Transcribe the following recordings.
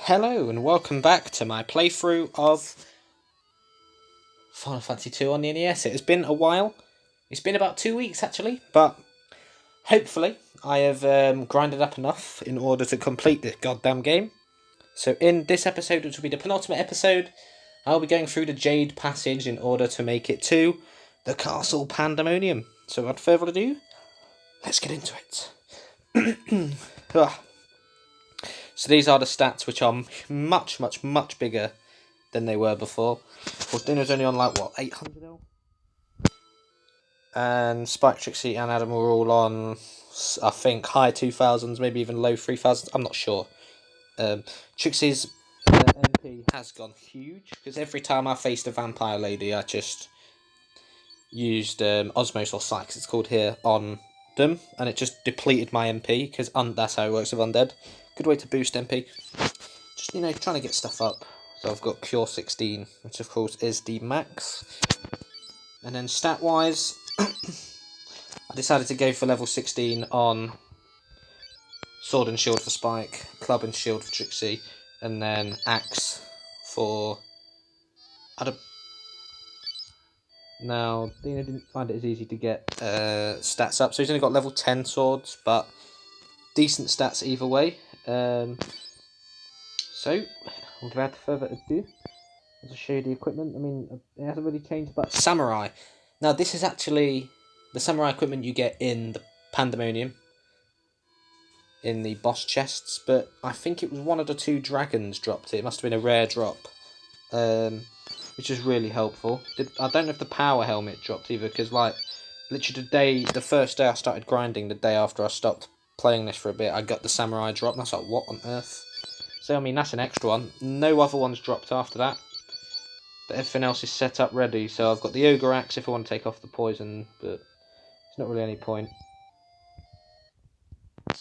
Hello and welcome back to my playthrough of Final Fantasy II on the NES. It has been a while. It's been about 2 weeks actually, but hopefully I have grinded up enough in order to complete this goddamn game. So in this episode, which will be the penultimate episode, I'll be going through the Jade Passage in order to make it to the Castle Pandemonium. So without further ado, let's get into it. So these are the stats, which are much bigger than they were before. Of course, Dino's only on 800 L? And Spike, Trixie and Adam were all on, I think, high 2000s, maybe even low 3000s, I'm not sure. Trixie's MP has gone huge, because every time I faced a vampire lady, I just used Osmos or Psych, it's called here, on them, and it just depleted my MP, because that's how it works with Undead. Good way to boost MP. Just, trying to get stuff up. So I've got Cure 16, which of course is the max. And then stat-wise, I decided to go for level 16 on Sword and Shield for Spike, Club and Shield for Trixie, and then Axe for... Now, Dino didn't find it as easy to get stats up, so he's only got level 10 swords, but decent stats either way. So, without further ado, I'll show you the equipment. I mean, it hasn't really changed, but Samurai. Now, this is actually the Samurai equipment you get in the Pandemonium, in the boss chests, but I think it was one of the two dragons dropped it. It must have been a rare drop, which is really helpful. I don't know if the power helmet dropped either, because, literally the first day I started grinding, the day after I stopped playing this for a bit, I got the Samurai drop, and I was like, what on earth? So, I mean, that's an extra one. No other ones dropped after that. But everything else is set up ready. So I've got the Ogre Axe if I want to take off the poison, but it's not really any point.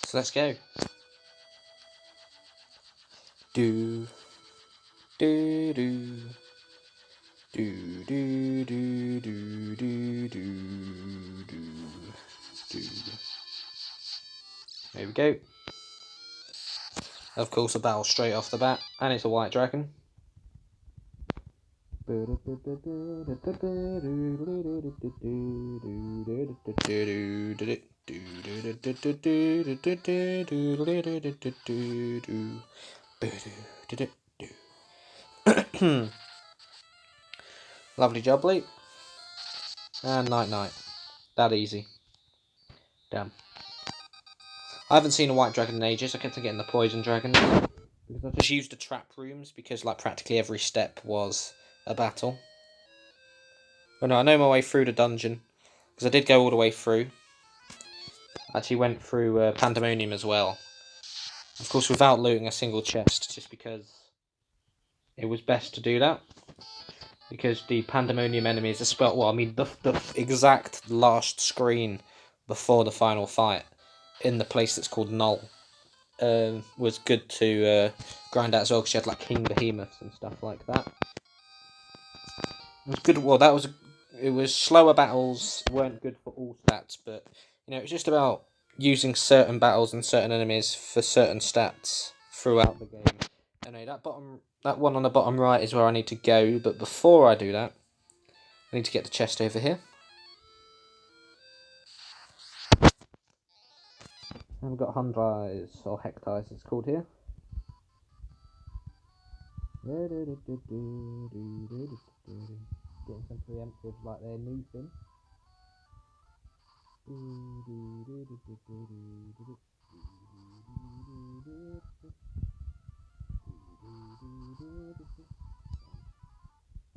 So let's go. Do. Do do. Do do do do do do do. There we go. Of course, a battle straight off the bat, and it's a white dragon. Lovely jubbly. And night. That easy. Damn. I haven't seen a white dragon in ages. I kept on getting the poison dragon. Because I just used the trap rooms, because practically every step was a battle. Oh no, I know my way through the dungeon, because I did go all the way through. I actually went through Pandemonium as well. Of course, without looting a single chest, just because it was best to do that. Because the Pandemonium enemies, the exact last screen before the final fight, in the place that's called Null, was good to grind out as well, because you had King Behemoths and stuff like that. It was good. Well, it was slower battles, weren't good for all stats, but it's just about using certain battles and certain enemies for certain stats throughout the game. Anyway, that one on the bottom right is where I need to go, but before I do that, I need to get the chest over here. And we've got Hundrais, or Hectais it's called here. Getting some preemptive like their new thing.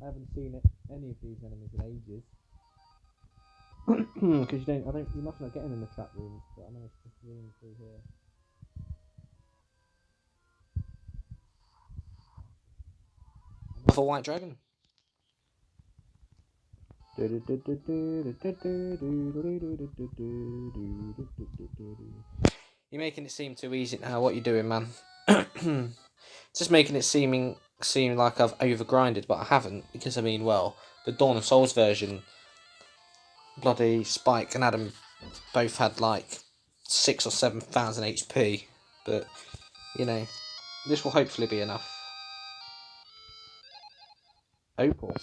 I haven't seen any of these enemies in ages. Because you must not get them in the trap rooms, but I managed to zoom through here. Another white dragon. You're making it seem too easy now. What you doing, man? Just making it seem like I've overgrinded, but I haven't, because the Dawn of Souls version, bloody Spike and Adam both had 6,000 or 7,000 HP, but This will hopefully be enough. Opal.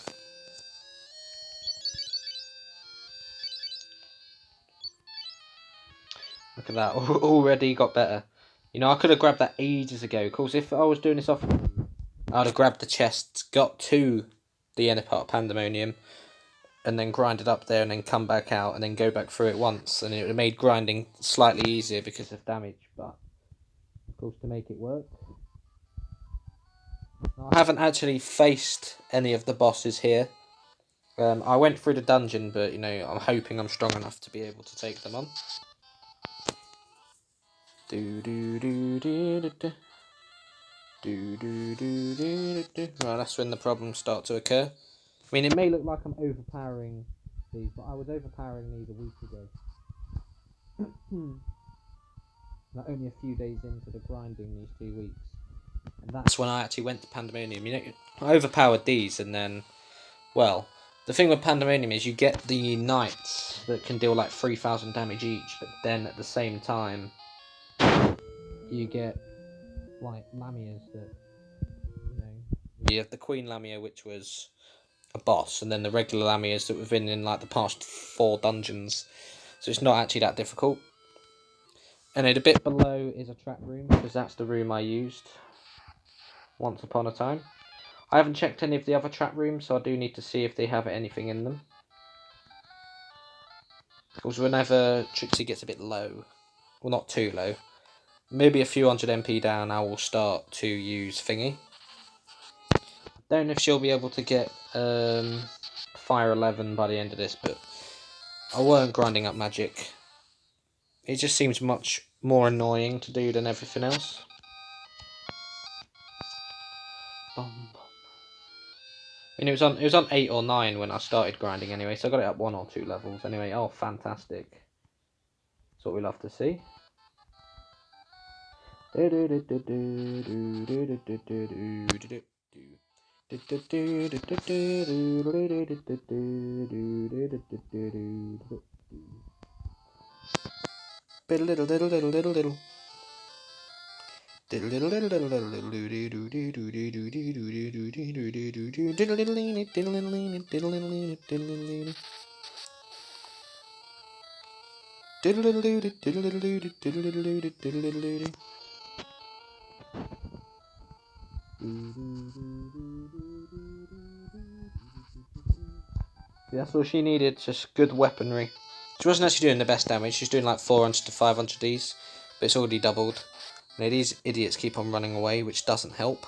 Look at that, already got better. You know, I could have grabbed that ages ago. Of course, if I was doing this off, I'd have grabbed the chests, got to the inner part of Pandemonium, and then grinded up there, and then come back out, and then go back through it once, and it would have made grinding slightly easier because of damage, but, of course, to make it work. I haven't actually faced any of the bosses here. I went through the dungeon, but, you know, I'm hoping I'm strong enough to be able to take them on. Right, that's when the problems start to occur. I mean, it may look like I'm overpowering these, but I was overpowering these a week ago. Not only a few days into the grinding these 2 weeks. And that's when I actually went to Pandemonium. You know, I overpowered these, and then, well, the thing with Pandemonium is you get the knights that can deal like 3,000 damage each, but then at the same time, you get like Lamias that, you know, you have the Queen Lamia, which was a boss, and then the regular Lamias that we've been in like the past 4 dungeons. So it's not actually that difficult. And then a bit below is a trap room, because that's the room I used once upon a time. I haven't checked any of the other trap rooms, so I do need to see if they have anything in them. Because whenever Trixie gets a bit low, well, not too low, maybe a few hundred MP down, I will start to use Thingy. Don't know if she'll be able to get Fire 11 by the end of this, but I weren't grinding up magic. It just seems much more annoying to do than everything else. I mean, it was on 8 or 9 when I started grinding anyway, so I got it up 1 or 2 levels anyway. Oh, fantastic. That's what we love to see. That's all she needed, just good weaponry. She wasn't actually doing the best damage, she's doing like 400 to 500 Ds, but it's already doubled. And these idiots keep on running away, which doesn't help.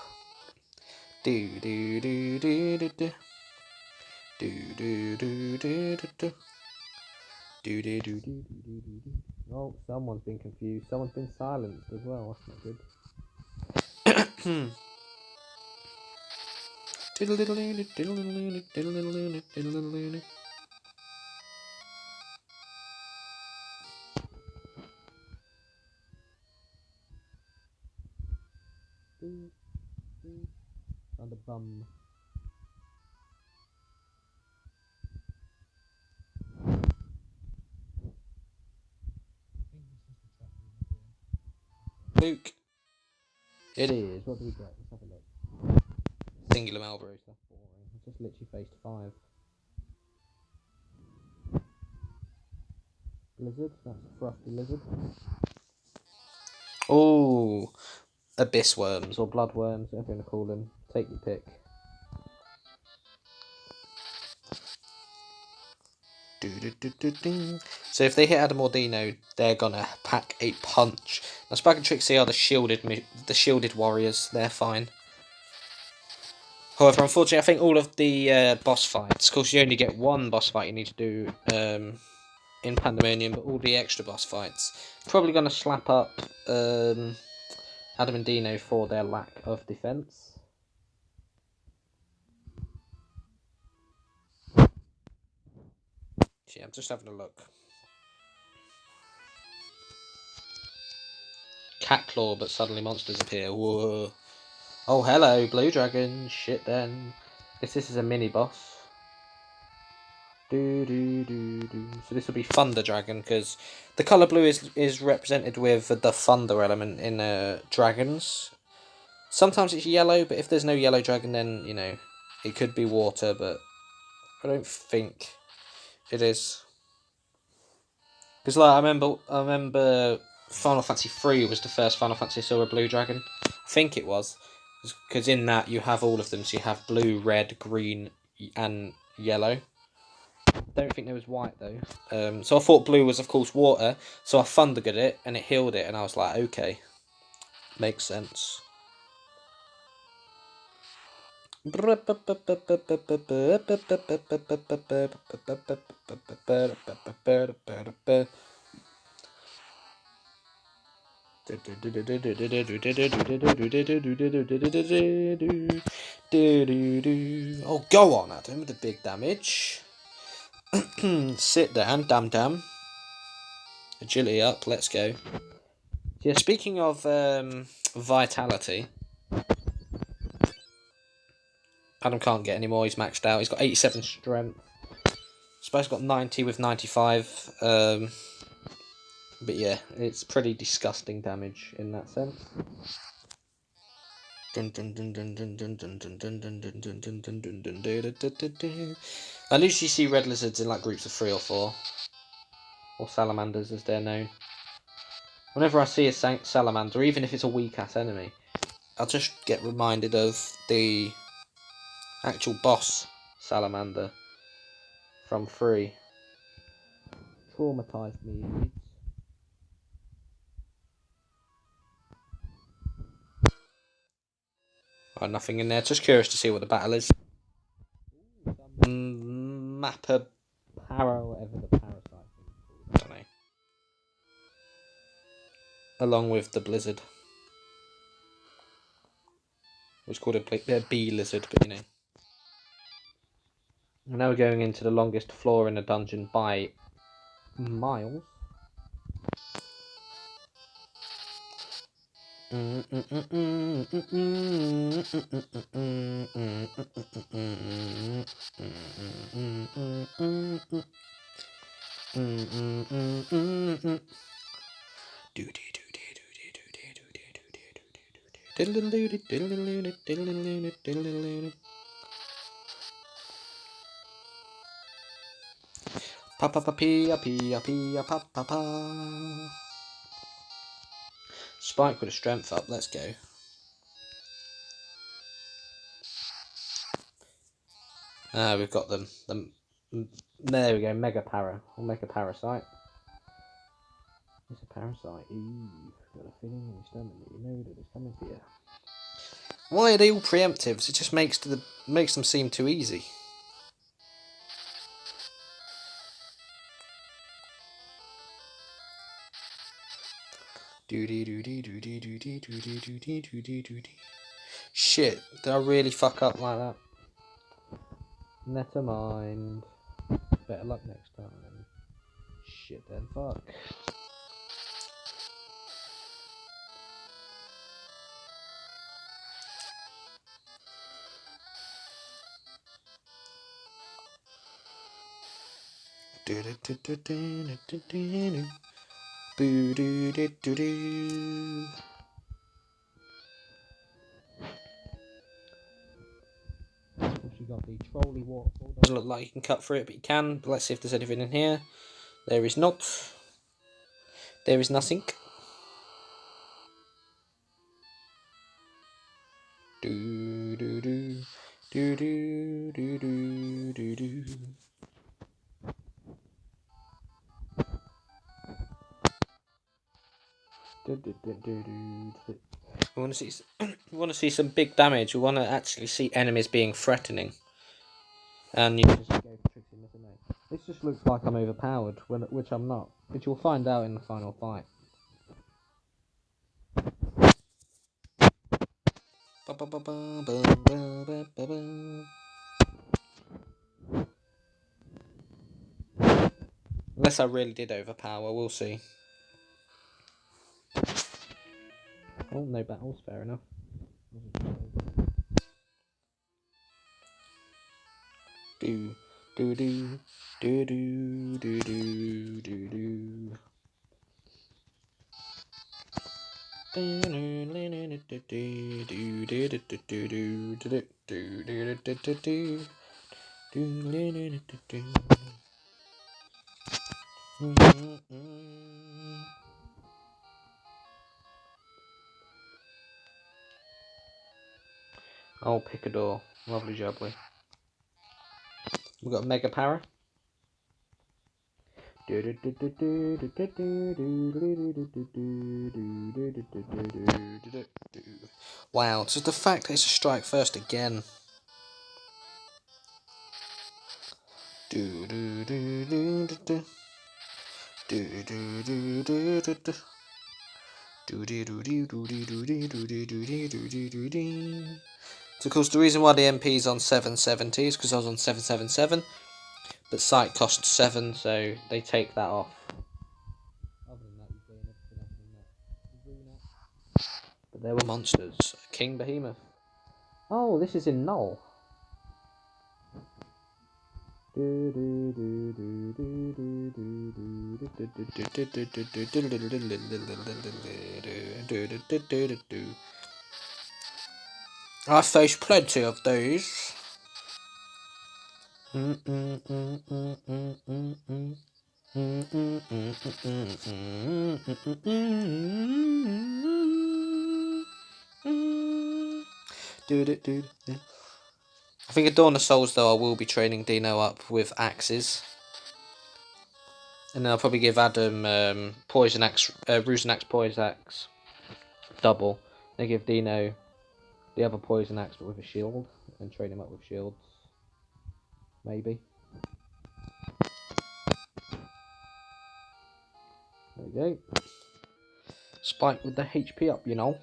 Oh, someone's been confused. Someone's been silenced as well. That's not good. On the bum. Luke. It is. What do we get? Let's have a look. Singular Malboro. That's boring. I just literally faced 5. Lizard. That's a frosty lizard. Oh, abyss worms or blood worms, whatever you want to call them. Take your pick. So if they hit Adamordino, they're gonna pack a punch. Now Spike and Trixie are the shielded warriors. They're fine. However, unfortunately, I think all of the boss fights, of course, you only get one boss fight you need to do in Pandemonium, but all the extra boss fights probably gonna slap up Adamordino for their lack of defense. Yeah, I'm just having a look. Cat claw, but suddenly monsters appear. Whoa. Oh, hello, blue dragon. Shit, then. This is a mini boss. So this will be Thunder Dragon, because the colour blue is represented with the thunder element in dragons. Sometimes it's yellow, but if there's no yellow dragon, then, you know, it could be water, but I don't think it is. Because, like, I remember Final Fantasy 3 was the first Final Fantasy I saw a blue dragon. I think it was. Because in that, you have all of them, so you have blue, red, green, and yellow. Don't think there was white, though. So I thought blue was, of course, water, so I thundered it, and it healed it, and I was like, okay. Makes sense. Oh, go on, Adam, with the big damage. Sit down, damn. Agility up, let's go. Yeah, speaking of vitality, Adam can't get any more, he's maxed out. He's got 87 strength. Spice got 90 with 95. But yeah, it's pretty disgusting damage in that sense. I usually see red lizards in like groups of 3 or 4. Or salamanders as they're known. Whenever I see a salamander, even if it's a weak ass enemy, I'll just get reminded of the actual boss salamander from 3. Traumatised me. Oh, nothing in there. Just curious to see what the battle is. Mappa Para, whatever the parasite is. I don't know. Along with the blizzard. It was called a bee lizard, but you know. Now we're going into the longest floor in the dungeon by miles. Pa pa pa pia pia pia pa pa pa. Spike with a strength up. Let's go. We've got them. There we go. Mega para. We'll make a parasite. It's a parasite. Ooh, got a feeling in your stomach that you know that it's coming for you. Why are they all preemptives? It just makes them seem too easy. Shit, did I really fuck up like that? Never mind. Better luck next time. Shit then, fuck. You got the trolley waterfall. Doesn't look like you can cut through it, but you can. But let's see if there's anything in here. There is not. There is nothing. Do do do do do do do do do. We want to see. We want to see some big damage. We want to actually see enemies being threatening. And you just go for tricksiness, isn't it? This just looks like I'm overpowered, which I'm not. Which you'll find out in the final fight. Unless I really did overpower, we'll see. Oh, no battles, fair enough. Do do do do do do do do do. Oh, Picador. Lovely jubbly. We've got Mega Para. Wow, it's just the fact that it's a strike first again. So of course the reason why the MP is on 770 is because I was on 777, but site cost 7, so they take that off. Other than that, you gain everything else in that. But there were monsters. King Behemoth. Oh, this is in Null. I faced plenty of these. Do it. I think at Dawn of Souls though I will be training Dino up with axes. And then I'll probably give Adam Poison Axe, Roost Axe, Poison Axe double. Then give Dino the other Poison Axe but with a shield. And train him up with shields. Maybe. There we go. Spike with the HP up, you know.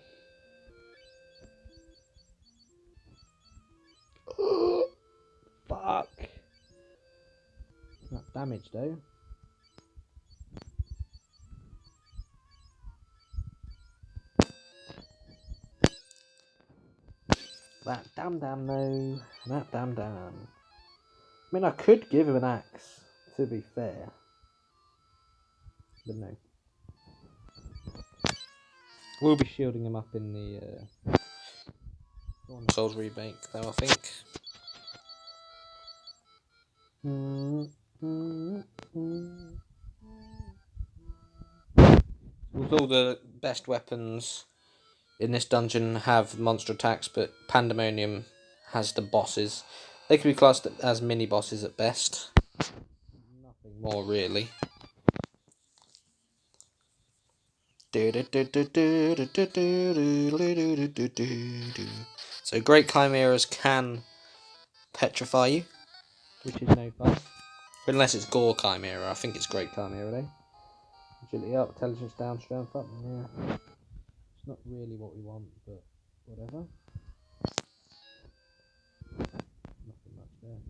Fuck. Not damage though. That damn though. That damn. I mean, I could give him an axe, to be fair. But no. We'll be shielding him up in the Souls remake, though, I think. With all the best weapons in this dungeon have monster attacks, but Pandemonium has the bosses. They can be classed as mini bosses at best. Nothing more really. So great chimeras can petrify you, which is no fun. Unless it's Gore Chimera, I think it's Great Chimera though. Agility up, intelligence down, strength up, yeah. It's not really what we want, but whatever. Nothing much there.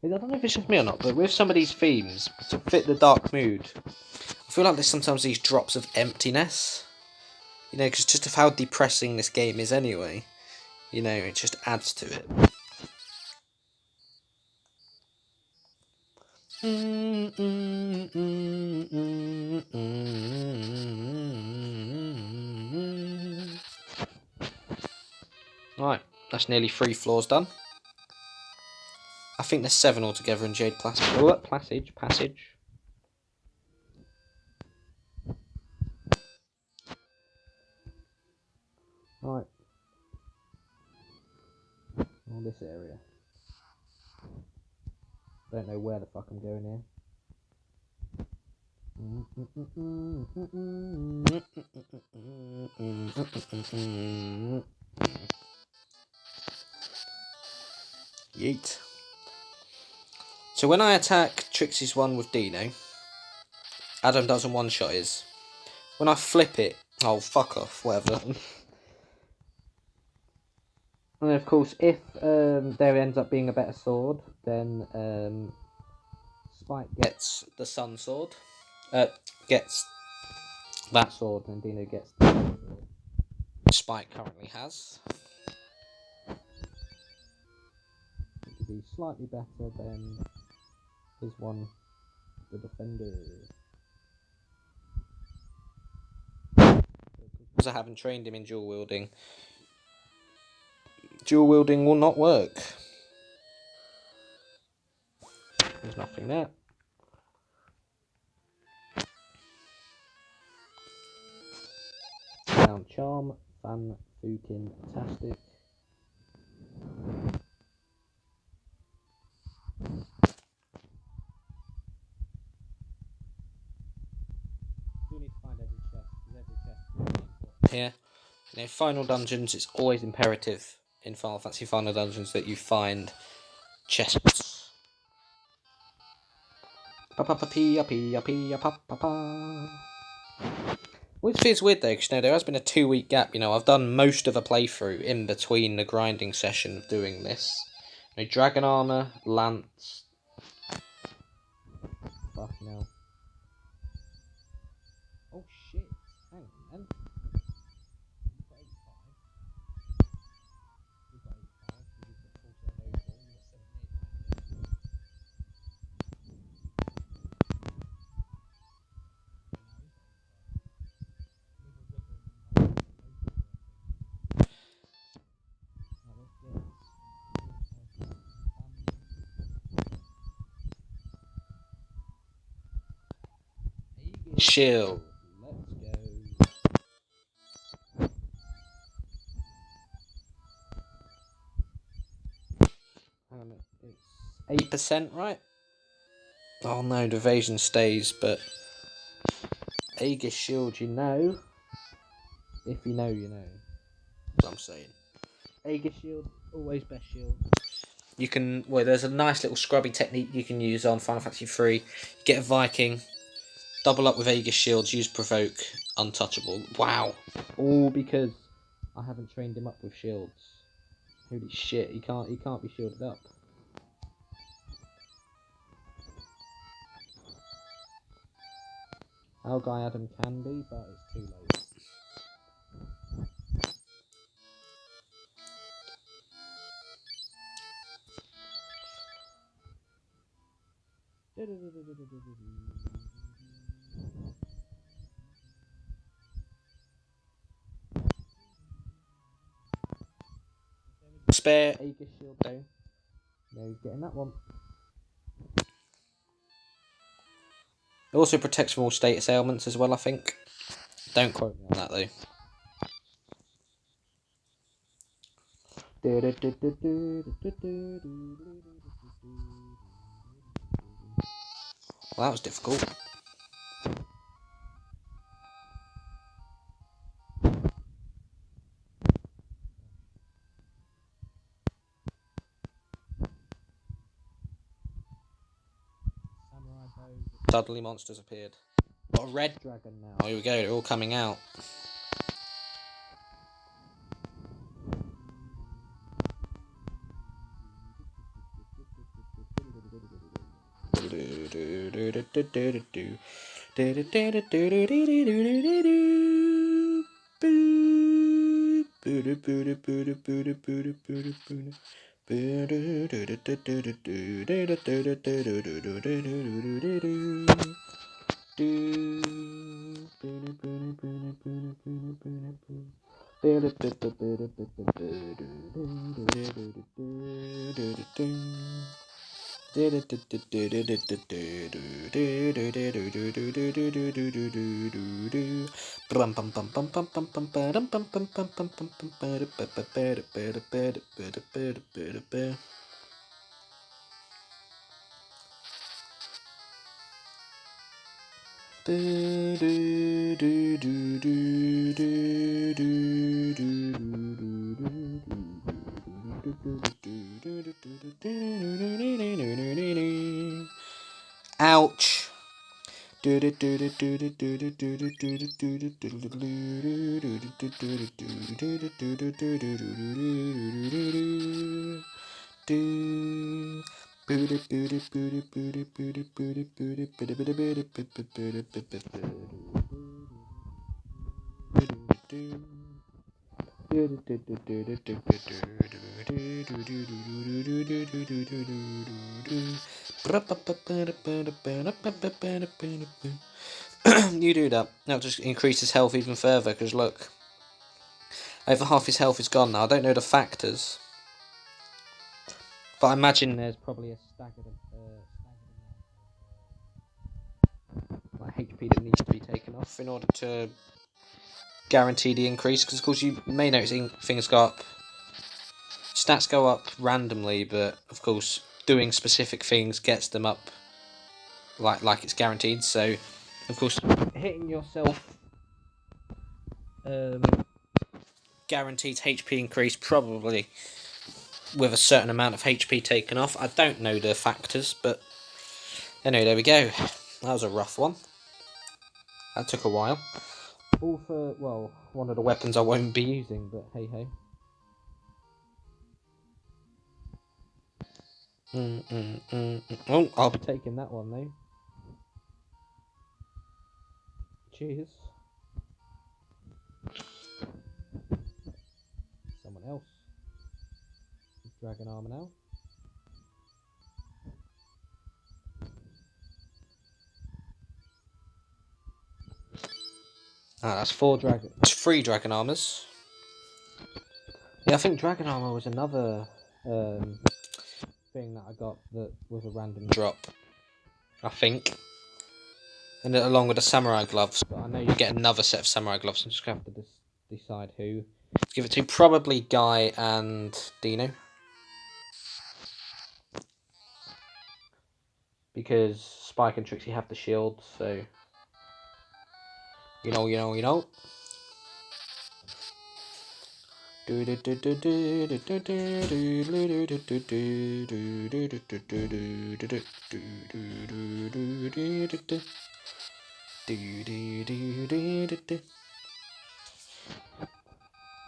I don't know if it's just me or not, but with some of these themes, to fit the dark mood, I feel like there's sometimes these drops of emptiness. You know, because just of how depressing this game is anyway. You know, it just adds to it. Right, that's nearly 3 floors done. I think there's 7 altogether in Jade Passage. Right. Oh, this area. Don't know where the fuck I'm going here. Yeet. So when I attack Trixie's one with Dino, Adam doesn't one-shot his. When I flip it, oh fuck off, whatever. And of course, if there ends up being a better sword, then Spike gets the sun sword. Gets that sword, and Dino gets the sword Spike currently has. It would be slightly better than his one, the Defender. Because I haven't trained him in dual wielding. Dual wielding will not work. There's nothing there. Sound charm, fan, fucking tastic. Do need to find every chest, because every chest is important here. In final dungeons, it's always imperative in Final Fantasy Final Dungeons that you find chests. Which feels weird though, because there has been a 2-week gap. I've done most of a playthrough in between the grinding session of doing this. Dragon armor, lance. Fucking hell. Oh shit! Hang on then. You've got 85. You've got 85. You've got 47 overall. You've got 78. Shield. Let's go. It's 8%, right? Oh no, the evasion stays, but Aegis shield, If you know, you know. That's what I'm saying. Aegis shield, always best shield. You can, there's a nice little scrubby technique you can use on Final Fantasy 3. Get a Viking, double up with Aegis shields, use provoke, untouchable. Wow. All because I haven't trained him up with shields. Holy shit, he can't be shielded up. Algai Adam can be, but it's too late. Spare Aegis shield though. No, he's getting that one. It also protects from all status ailments as well, I think. Don't quote me on that though. Well, that was difficult. Suddenly monsters appeared. Got a red dragon now. Here we go, they're all coming out. Ouch. You do that. That'll just increase his health even further, because look. Over half his health is gone now. I don't know the factors. But I imagine there's probably a staggered like HP that needs to be taken off in order to guarantee the increase. Because of course you may notice things go up. Stats go up randomly, but of course doing specific things gets them up like it's guaranteed. So of course hitting yourself guaranteed HP increase, probably with a certain amount of HP taken off. I don't know the factors, but anyway, there we go. That was a rough one. That took a while. All for, well, one of the weapons I won't be using, but hey hey. Oh, I'll be taking that one though. Cheers. Someone else. Dragon armor now. That's three dragon armors. Yeah, I think dragon armor was another thing that I got that was a random drop. I think. And along with the samurai gloves. But I know you get another set of samurai gloves. I'm just going to have to decide who to give it to. Probably Guy and Dino. Because Spike and Trixie have the shield, so... You know.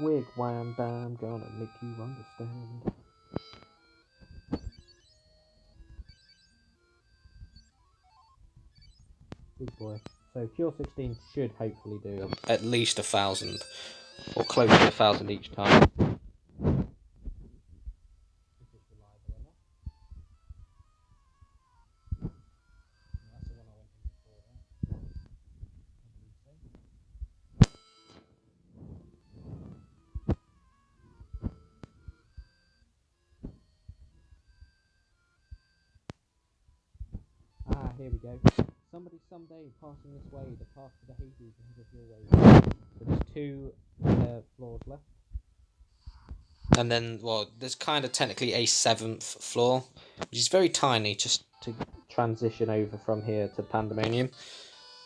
Wig wham bam, gonna make you understand. Big boy. So Cure 16 should hopefully do at least 1,000, or close to 1,000 each time. Here we go. Somebody someday passing this way, the path to the Hades is of your way. So there's 2 floors left. And then, well, there's kind of technically a 7th floor, which is very tiny, just to transition over from here to Pandemonium.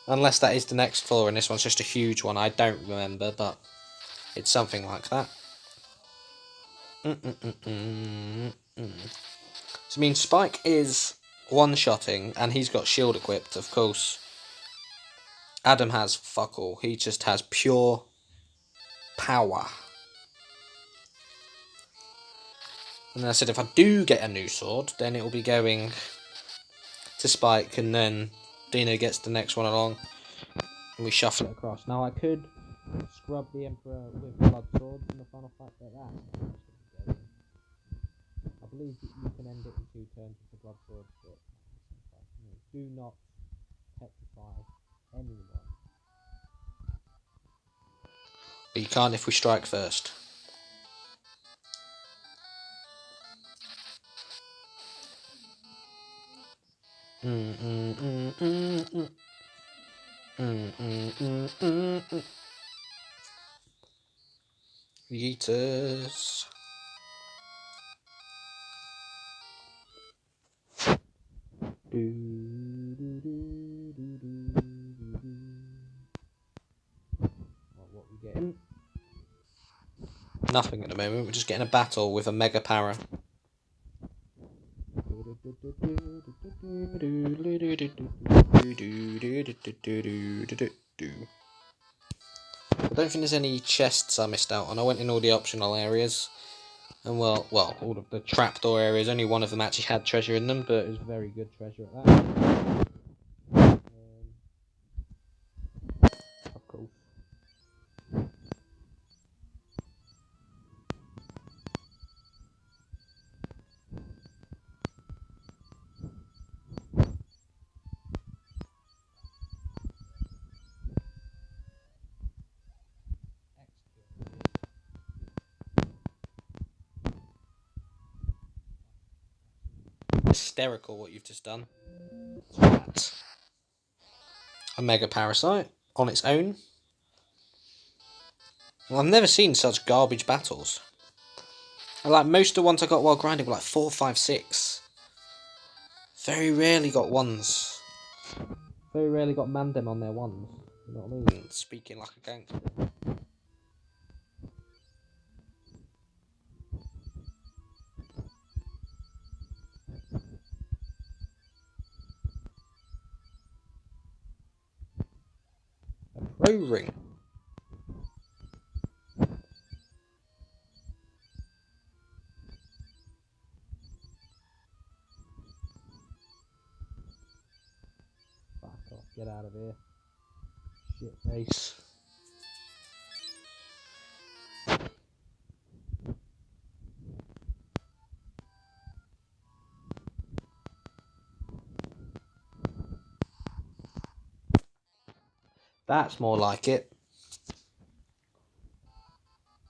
Unless that is the next floor, and this one's just a huge one. I don't remember, but it's something like that. So, I mean, Spike is one-shotting, and he's got shield equipped, of course. Adam has fuck all. He just has pure power. And then I said if I do get a new sword, then it will be going to Spike, and then Dino gets the next one along, and we shuffle it across. Now I could scrub the Emperor with blood swords in the final fight, but that's... I believe that you can end it in 2 turns with the blood swords, but do not petrify anyone. But you can't if we strike first. Yeeters. What we getting? Nothing at the moment. We're just getting a battle with a mega para. I don't think there's any chests I missed out on. I went in all the optional areas. And well, all of the trapdoor areas, only one of them actually had treasure in them, but it was very good treasure at that. Of course. Hysterical what you've just done. That. A mega parasite on its own. Well, I've never seen such garbage battles. Like most of the ones I got while grinding were like 4, 5, 6. Very rarely got ones. Very rarely got Mandem on their ones. You know what I mean? Speaking like a gangster. A pro ring. Fuck off, get out of here. Shit face. That's more like it.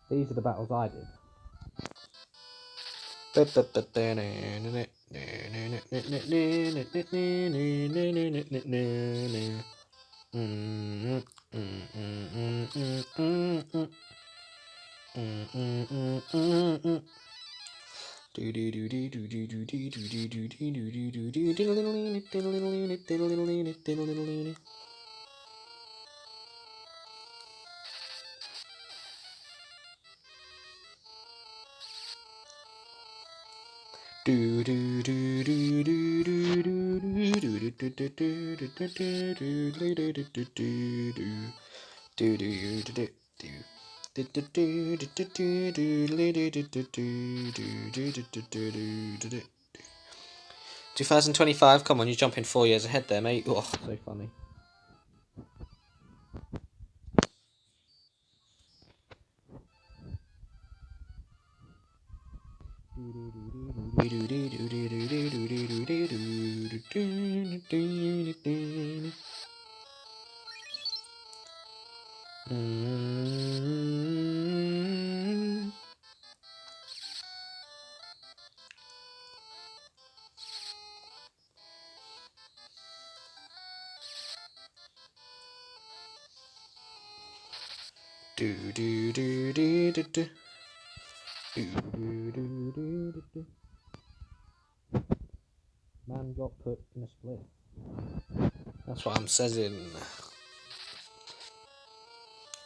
These are the battles I did. "2025, come on, you're jumping 4 years ahead there, mate." Oh, so funny. Man got put in a split. That's what I'm saying.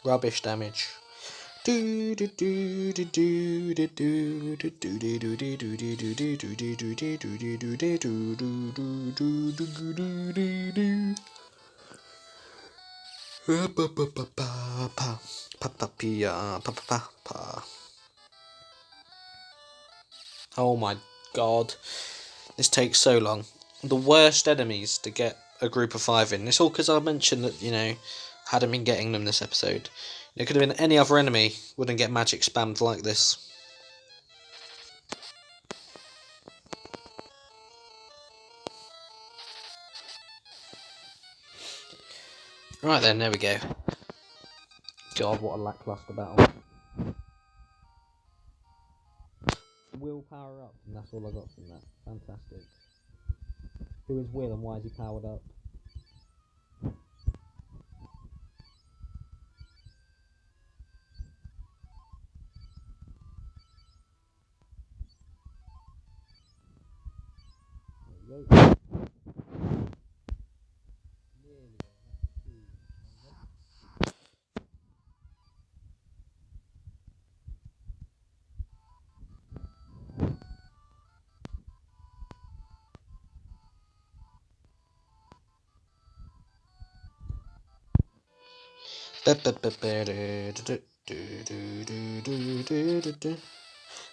Rubbish damage. Oh my god. This takes so long. The worst enemies to get a group of 5 in. It's all because I mentioned that, hadn't been getting them this episode. It could have been any other enemy, wouldn't get magic spammed like this. Right then, there we go. God, what a lackluster battle. Will power up, and that's all I got from that. Fantastic. Who is Will and why is he powered up? There we go.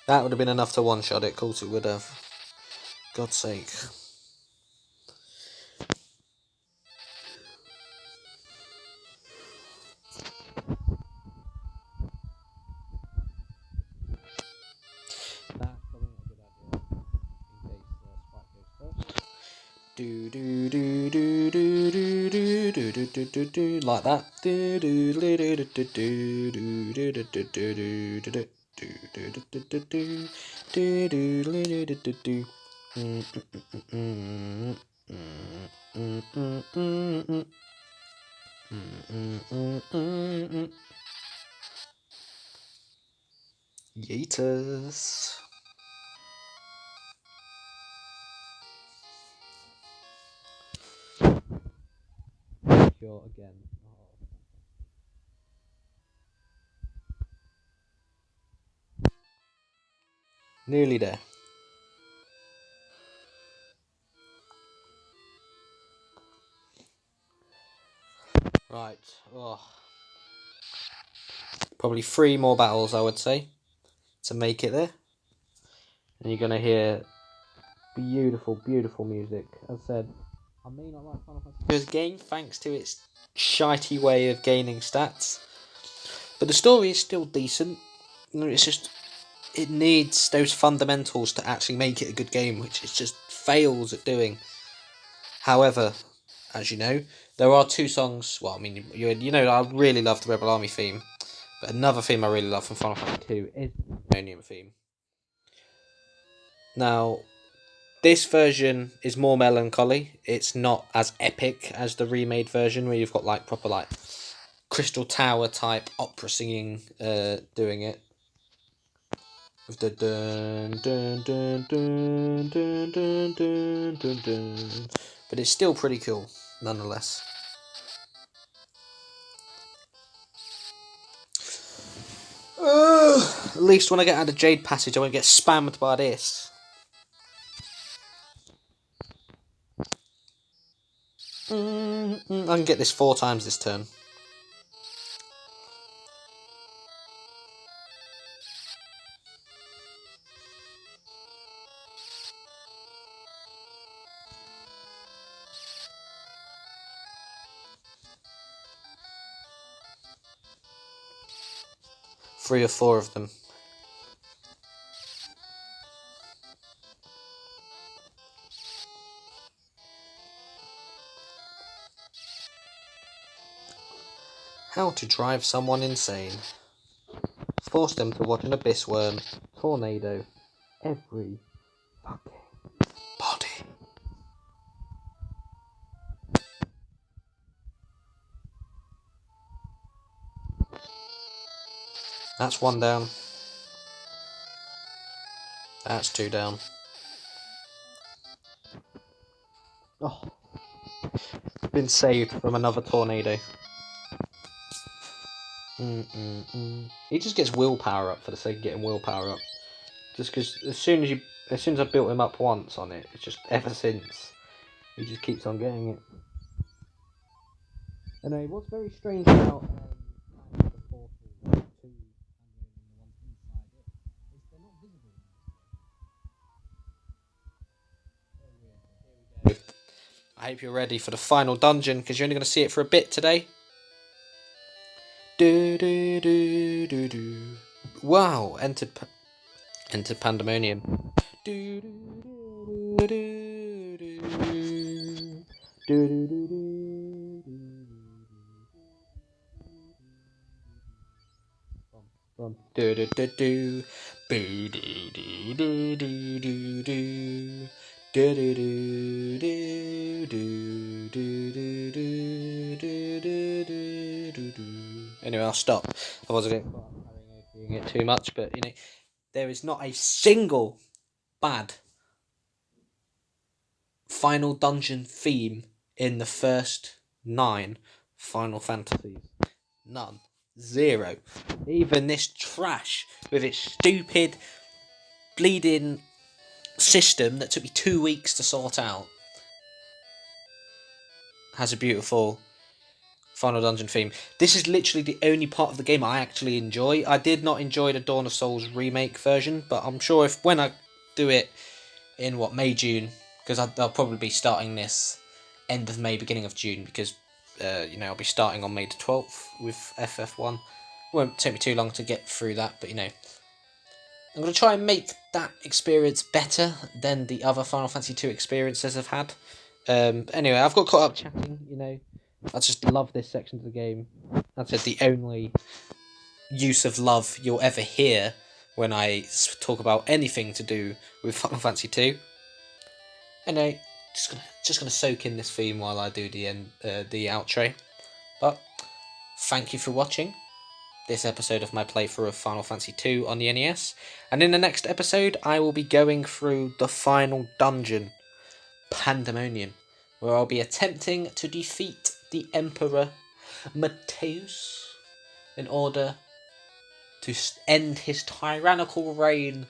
That would have been enough to one-shot it. Of course it would have. God's sake. That's probably not a good idea. In case Spike goes first. Do do do do do do do do do do do do like that. Do do do do do do do do do do do do do. Yeetus. Sure again. Nearly there. Right. Oh. Probably 3 more battles, I would say, to make it there. And you're going to hear beautiful, beautiful music. As I said, I may not like Final Fantasy's game thanks to its shitey way of gaining stats. But the story is still decent. It's just, it needs those fundamentals to actually make it a good game, which it just fails at doing. However, as you know, there are 2 songs. Well, I mean, you know, I really love the Rebel Army theme. But another theme I really love from Final Fantasy 2 is the Pandemonium theme. Now, this version is more melancholy. It's not as epic as the remade version, where you've got like proper like Crystal Tower type opera singing, doing it. With the dun dun dun dun dun dun dun dun dun. But it's still pretty cool, nonetheless. At least when I get out of Jade Passage, I won't get spammed by this. I can get this 4 times this turn. Three or 4 of them. How to drive someone insane. Force them to watch an abyss worm, tornado, every fucking body. That's 1 down. That's 2 down. Oh. Been saved from another tornado. He just gets willpower up for the sake of getting willpower up. Just because as soon as I built him up once on it, it's just ever since he just keeps on getting it. Anyway, what's very strange about the portal to the ones inside it is they're not visible. Here we go. I hope you're ready for the final dungeon because you're only going to see it for a bit today. Do do do do do. Wow! Entered Pandemonium. Do do do do do do do do do. Do do do do. Boo do do do do do do. Do do do do do do do do do do do do. Anyway, I'll stop. I wasn't doing it too much, but you know, there is not a single bad final dungeon theme in the first 9 Final Fantasies. None. 0. Even this trash with its stupid bleeding system that took me 2 weeks to sort out has a beautiful final dungeon theme. This is literally the only part of the game I actually enjoy. I did not enjoy the Dawn of Souls remake version, but I'm sure when I do it in May, June, because I'll probably be starting this end of May, beginning of June, because I'll be starting on May the 12th with FF1. It won't take me too long to get through that, but I'm going to try and make that experience better than the other Final Fantasy 2 experiences I've had. Anyway, I've got caught up chatting, I just love this section of the game. That's the only use of love you'll ever hear when I talk about anything to do with Final Fantasy 2. Anyway, just gonna soak in this theme while I do the outro. But thank you for watching this episode of my playthrough of Final Fantasy 2 on the NES. And in the next episode, I will be going through the final dungeon, Pandemonium, where I'll be attempting to defeat the Emperor Mateus in order to end his tyrannical reign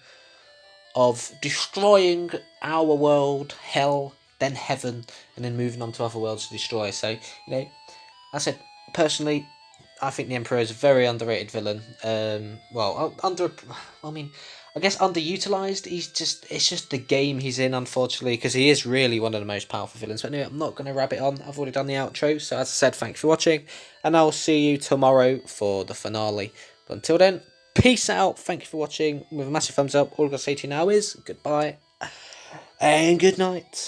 of destroying our world, hell, then heaven, and then moving on to other worlds to destroy. So, I said, personally, I think the Emperor is a very underrated villain. I guess underutilized. It's just the game he's in, unfortunately, because he is really one of the most powerful villains. But anyway, I'm not going to wrap it on. I've already done the outro. So as I said, thanks for watching, and I'll see you tomorrow for the finale. But until then, peace out. Thank you for watching. With a massive thumbs up. All I'm going to say to you now is goodbye and good night.